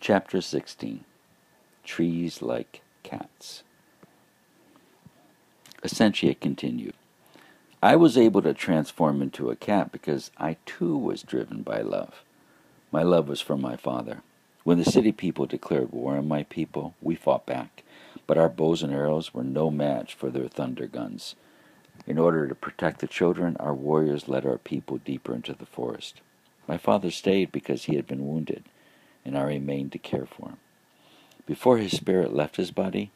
Chapter 16. Trees Like Cats. Essentia continued. I was able to transform into a cat because I too was driven by love. My love was for my father. When the city people declared war on my people, we fought back, but our bows and arrows were no match for their thunder guns. In order to protect the children, our warriors led our people deeper into the forest. My father stayed because he had been wounded, and I remained to care for him. Before his spirit left his body,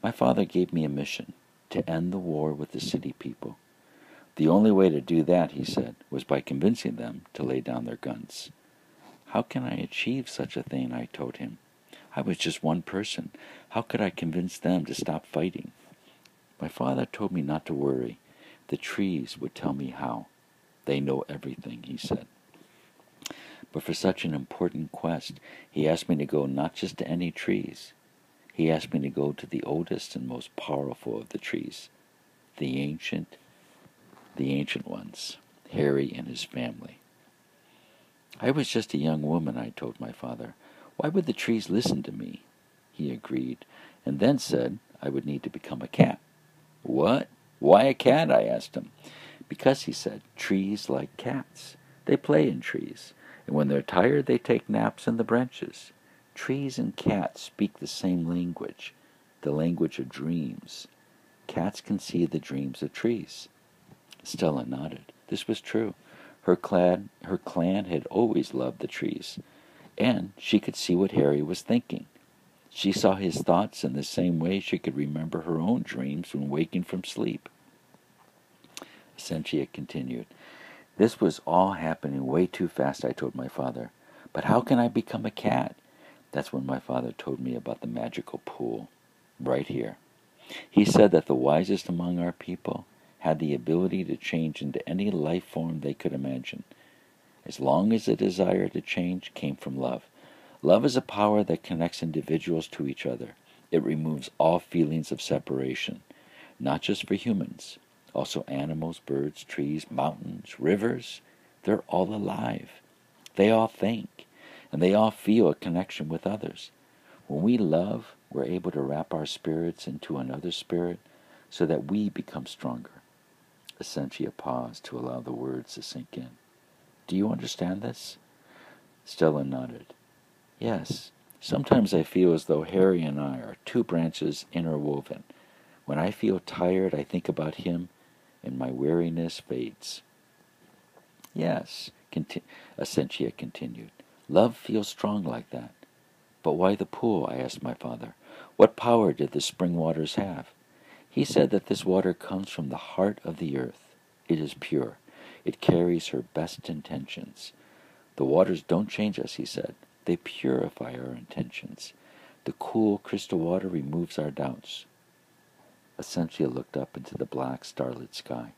my father gave me a mission to end the war with the city people. The only way to do that, he said, was by convincing them to lay down their guns. How can I achieve such a thing? I told him. I was just one person. How could I convince them to stop fighting? My father told me not to worry. The trees would tell me how. They know everything, he said. But for such an important quest, he asked me to go not just to any trees. He asked me to go to the oldest and most powerful of the trees, the ancient ones, Harry and his family. I was just a young woman, I told my father. Why would the trees listen to me? He agreed, and then said I would need to become a cat. What? Why a cat? I asked him. Because, he said, trees like cats. They play in trees, and when they're tired they take naps in the branches. Trees and cats speak the same language, the language of dreams. Cats can see the dreams of trees. Stella nodded. This was true. Her clan had always loved the trees, and she could see what Harry was thinking. She saw his thoughts in the same way she could remember her own dreams when waking from sleep. Essentia continued. This was all happening way too fast, I told my father. But how can I become a cat? That's when my father told me about the magical pool, right here. He said that the wisest among our people had the ability to change into any life form they could imagine, as long as the desire to change came from love. Love is a power that connects individuals to each other. It removes all feelings of separation, not just for humans, also animals, birds, trees, mountains, rivers. They're all alive. They all think, and they all feel a connection with others. When we love, we're able to wrap our spirits into another spirit so that we become stronger. Essentia paused to allow the words to sink in. Do you understand this? Stella nodded. Yes. Sometimes I feel as though Harry and I are two branches interwoven. When I feel tired, I think about him, and my weariness fades. Yes, Essentia continued. Love feels strong like that. But why the pool? I asked my father. What power did the spring waters have? He said that this water comes from the heart of the earth. It is pure. It carries her best intentions. The waters don't change us, he said. They purify our intentions. The cool crystal water removes our doubts. Essentia looked up into the black starlit sky.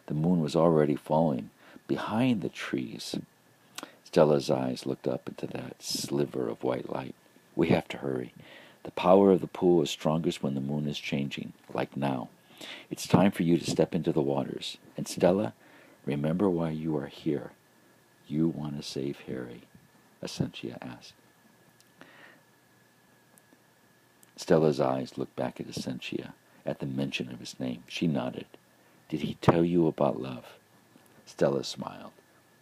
The moon was already falling behind the trees. Stella's eyes looked up into that sliver of white light. We have to hurry. The power of the pool is strongest when the moon is changing, like now. It's time for you to step into the waters. And Stella, remember why you are here. You want to save Harry, Essentia asked. Stella's eyes looked back at Essentia at the mention of his name. She nodded. Did he tell you about love? Stella smiled.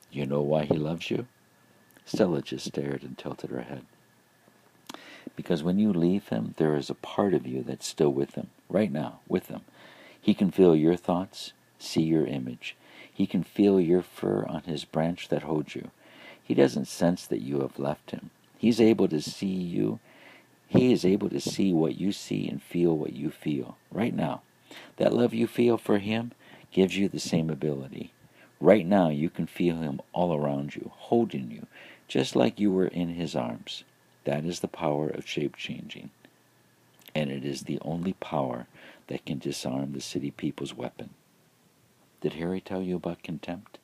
You know why he loves you? Stella just stared and tilted her head. Because when you leave him, there is a part of you that's still with him, right now, with him. He can feel your thoughts, see your image. He can feel your fur on his branch that holds you. He doesn't sense that you have left him. He's able to see you. He is able to see what you see and feel what you feel, right now. That love you feel for him gives you the same ability. Right now, you can feel him all around you, holding you, just like you were in his arms. That is the power of shape-changing. And it is the only power that can disarm the city people's weapon. Did Harry tell you about contempt?